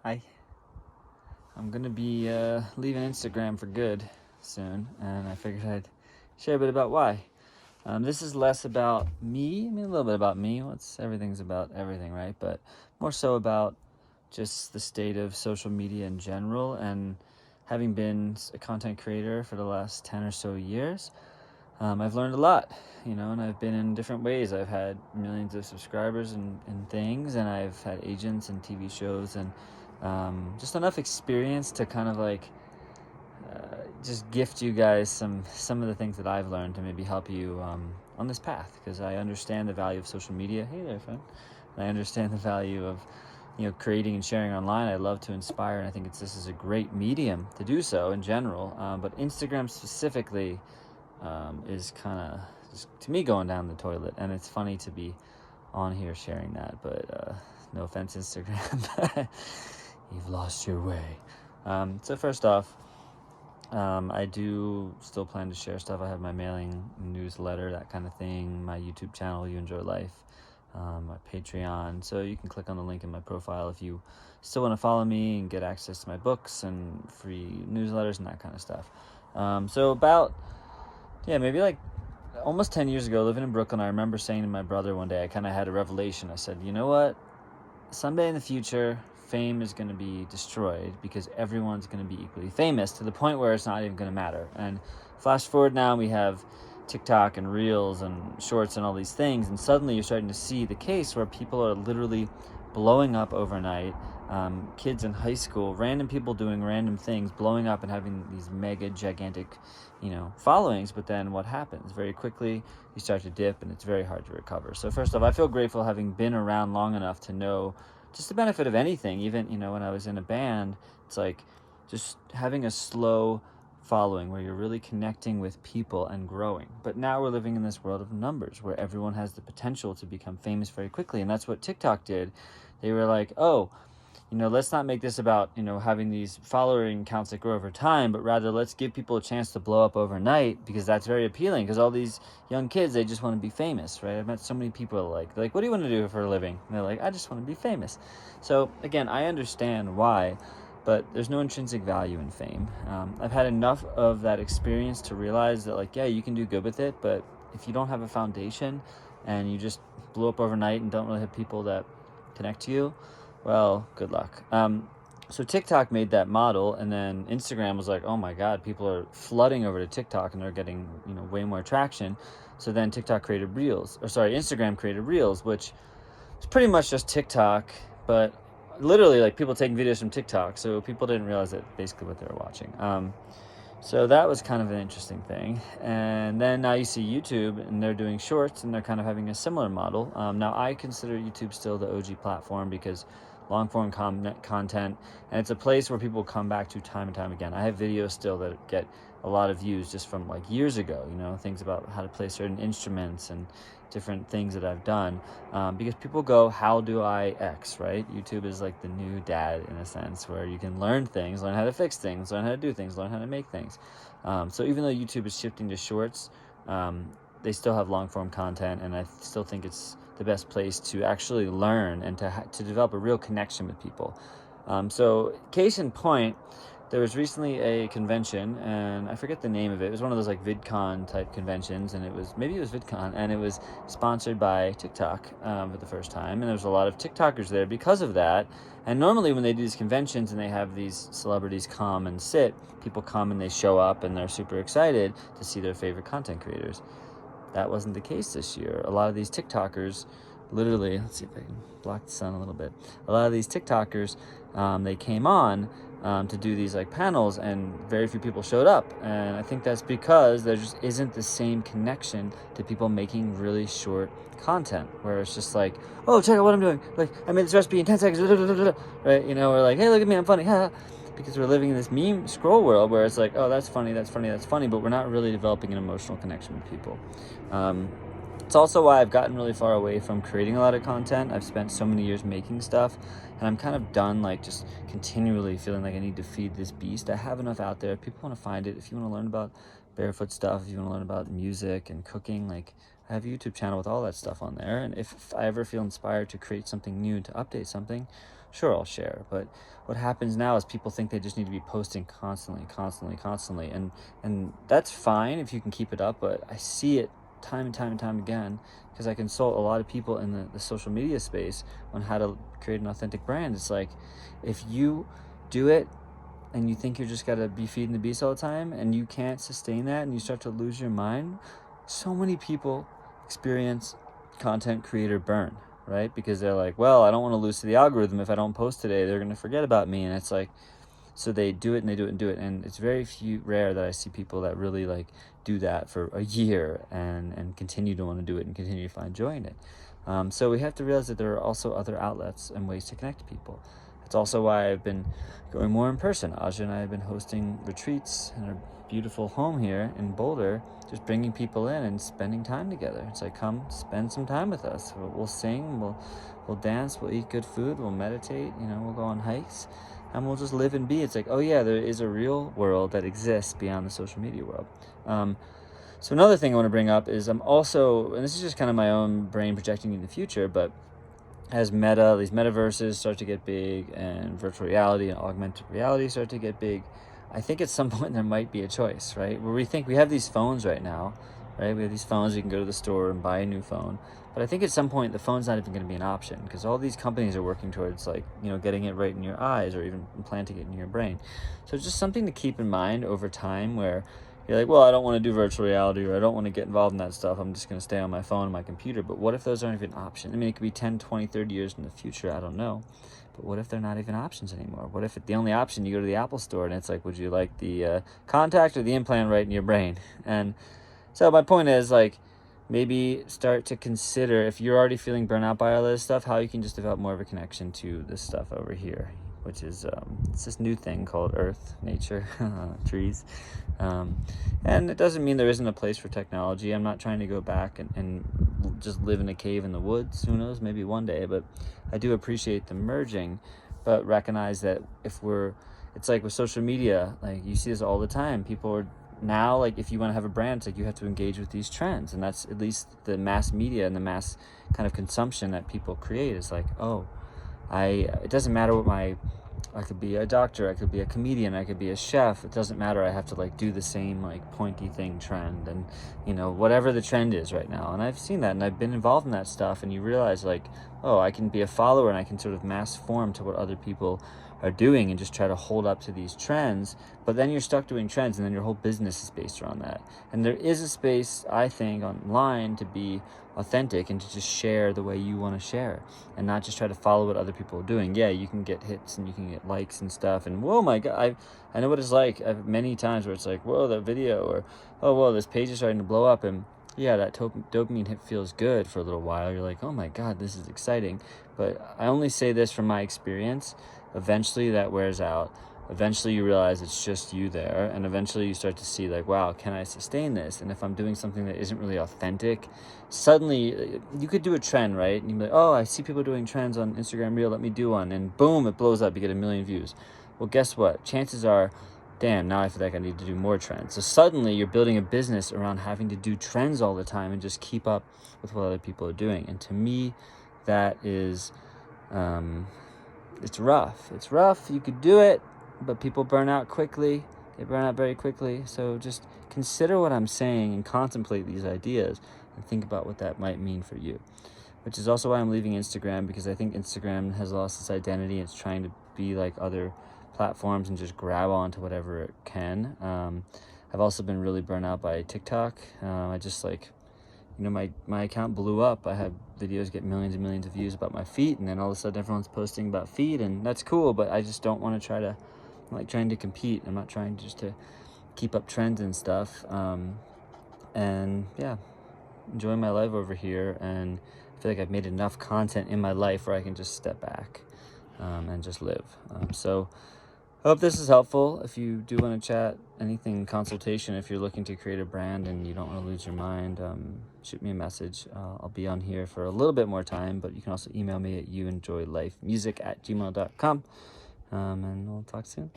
Hi. I'm gonna be leaving Instagram for good soon, and I figured I'd share a bit about why. This is less about me. I mean, a little bit about me. Everything's about everything, right? But more so about just the state of social media in general. And having been a content creator for the last 10 or so years, I've learned a lot, and I've been in different ways. I've had millions of subscribers and things, and I've had agents and TV shows, and just enough experience to kind of like just gift you guys some of the things that I've learned to maybe help you on this path, because I understand the value of social media. Hey there, friend. And I understand the value of creating and sharing online. I love to inspire, and I think this is a great medium to do so in general. But Instagram specifically is kind of just to me going down the toilet, and it's funny to be on here sharing that. But no offense, Instagram, you've lost your way. So first off, I do still plan to share stuff. I have my mailing newsletter, that kind of thing, my YouTube channel, You Enjoy Life, my Patreon. So you can click on the link in my profile if you still want to follow me and get access to my books and free newsletters and that kind of stuff. So about, maybe like almost 10 years ago, living in Brooklyn, I remember saying to my brother one day, I kind of had a revelation. I said, you know what? Someday in the future, fame is going to be destroyed because everyone's going to be equally famous, to the point where it's not even going to matter. And flash forward now, we have TikTok and Reels and Shorts and all these things, and suddenly you're starting to see the case where people are literally blowing up overnight. Kids in high school, random people doing random things, blowing up and having these mega gigantic followings. But then what happens? Very quickly you start to dip, and it's very hard to recover. So first off, I feel grateful having been around long enough to know just the benefit of anything. Even when I was in a band, it's like just having a slow following where you're really connecting with people and growing. But now we're living in this world of numbers where everyone has the potential to become famous very quickly, and that's what TikTok did. They were like, oh, let's not make this about, having these following counts that grow over time, but rather let's give people a chance to blow up overnight, because that's very appealing, because all these young kids, they just want to be famous, right? I've met so many people like, what do you want to do for a living? And they're like, I just want to be famous. So again, I understand why, but there's no intrinsic value in fame. I've had enough of that experience to realize that you can do good with it, but if you don't have a foundation and you just blow up overnight and don't really have people that connect to you, well, good luck. So TikTok made that model, and then Instagram was like, oh my God, people are flooding over to TikTok and they're getting, way more traction. So then Instagram created Reels, which is pretty much just TikTok, but literally like people taking videos from TikTok. So people didn't realize that basically what they were watching. So that was kind of an interesting thing. And then now you see YouTube, and they're doing shorts, and they're kind of having a similar model. Now I consider YouTube still the OG platform, because long form content, and it's a place where people come back to time and time again. I have videos still that get a lot of views just from like years ago, things about how to play certain instruments and different things that I've done, because people go, how do I X, right? YouTube is like the new dad in a sense, where you can learn things, learn how to fix things, learn how to do things, learn how to make things. So even though YouTube is shifting to shorts, they still have long form content, and I still think it's the best place to actually learn and to develop a real connection with people. So case in point, there was recently a convention, and I forget the name of it. It was one of those like VidCon type conventions, and it was VidCon, and it was sponsored by TikTok for the first time, and there was a lot of TikTokers there because of that. And normally when they do these conventions and they have these celebrities come and sit, people come and they show up and they're super excited to see their favorite content creators. That wasn't the case this year. A lot of these TikTokers, literally, let's see if I can block the sun a little bit. A lot of these TikTokers, they came on to do these like panels, and very few people showed up. And I think that's because there just isn't the same connection to people making really short content, where it's just like, oh, check out what I'm doing. Like, I made this recipe in 10 seconds, right? Or like, hey, look at me, I'm funny, because we're living in this meme scroll world where it's like, oh, that's funny, but we're not really developing an emotional connection with people. It's also why I've gotten really far away from creating a lot of content. I've spent so many years making stuff, and I'm kind of done like just continually feeling like I need to feed this beast. I have enough out there. If people want to find it, if you want to learn about barefoot stuff, if you want to learn about music and cooking, like I have a YouTube channel with all that stuff on there. And if I ever feel inspired to create something new, to update something, sure I'll share. But what happens now is people think they just need to be posting constantly, and that's fine if you can keep it up. But I see it time and time again, because I consult a lot of people in the social media space on how to create an authentic brand. It's like, if you do it and you think you're just gotta be feeding the beast all the time, and you can't sustain that, and you start to lose your mind, so many people experience content creator burn, right? Because they're like, well, I don't want to lose to the algorithm. If I don't post today, they're going to forget about me. And it's like, so they do it and they do it and do it. And it's very rare that I see people that really like do that for a year and continue to want to do it and continue to find joy in it. So we have to realize that there are also other outlets and ways to connect to people. That's also why I've been going more in person. Aja and I have been hosting retreats in our beautiful home here in Boulder, just bringing people in and spending time together. It's like, come spend some time with us. We'll sing, we'll dance, we'll eat good food, we'll meditate, we'll go on hikes, and we'll just live and be. It's like, oh yeah, there is a real world that exists beyond the social media world. So another thing I want to bring up is I'm also, and this is just kind of my own brain projecting in the future, but as these metaverses start to get big, and virtual reality and augmented reality start to get big, I think at some point there might be a choice, right? Where we think we have these phones right now, right? We have these phones, you can go to the store and buy a new phone. But I think at some point the phone's not even going to be an option, because all these companies are working towards getting it right in your eyes, or even implanting it in your brain. So it's just something to keep in mind over time, where you're like, well, I don't want to do virtual reality, or I don't want to get involved in that stuff. I'm just going to stay on my phone and my computer. But what if those aren't even options? I mean, it could be 10, 20, 30 years in the future. I don't know. But what if they're not even options anymore? What if the only option, you go to the Apple store and it's like, would you like the contact or the implant right in your brain? And so my point is, maybe start to consider, if you're already feeling burnt out by all this stuff, how you can just develop more of a connection to this stuff over here, which is it's this new thing called Earth, nature, trees. And it doesn't mean there isn't a place for technology. I'm not trying to go back and just live in a cave in the woods. Who knows, maybe one day. But I do appreciate the merging, but recognize that it's like with social media, you see this all the time. People are now, if you want to have a brand, it's you have to engage with these trends. And that's at least the mass media and the mass kind of consumption that people create. Is it doesn't matter I could be a doctor, I could be a comedian, I could be a chef. It doesn't matter. I have to do the same pointy thing trend, and whatever the trend is right now. And I've seen that, and I've been involved in that stuff, and you realize I can be a follower, and I can sort of mass form to what other people are doing and just try to hold up to these trends. But then you're stuck doing trends, and then your whole business is based around that. And there is a space, I think, online to be authentic and to just share the way you want to share, and not just try to follow what other people are doing. Yeah, you can get hits and you can get likes and stuff, and whoa, my God, I know what it's like. I've many times where it's like, whoa, that video, or oh, whoa, this page is starting to blow up, and yeah, that dopamine hit feels good for a little while. You're like, oh my God, this is exciting. But I only say this from my experience. Eventually that wears out. Eventually you realize it's just you there, and eventually you start to see wow, can I sustain this? And if I'm doing something that isn't really authentic, suddenly you could do a trend, right? And you'd be like, oh, I see people doing trends on Instagram Reel, let me do one, and boom, it blows up, you get 1 million views. Well, guess what? Chances are, damn, now I feel like I need to do more trends. So suddenly you're building a business around having to do trends all the time and just keep up with what other people are doing. And to me, that is it's rough. It's rough. You could do it, but people burn out quickly. They burn out very quickly. So just consider what I'm saying and contemplate these ideas and think about what that might mean for you. Which is also why I'm leaving Instagram, because I think Instagram has lost its identity. It's trying to be like other platforms and just grab onto whatever it can. I've also been really burnt out by TikTok. I just my account blew up. I had videos get millions and millions of views about my feet, and then all of a sudden everyone's posting about feet, and that's cool, but I just don't want to I'm trying to compete. I'm not trying just to keep up trends and stuff. And yeah, enjoying my life over here, and I feel like I've made enough content in my life where I can just step back and just live. So I hope this is helpful. If you do want to chat, anything consultation, if you're looking to create a brand and you don't want to lose your mind, shoot me a message. I'll be on here for a little bit more time, but you can also email me at youenjoylifemusic@gmail.com, and we'll talk soon.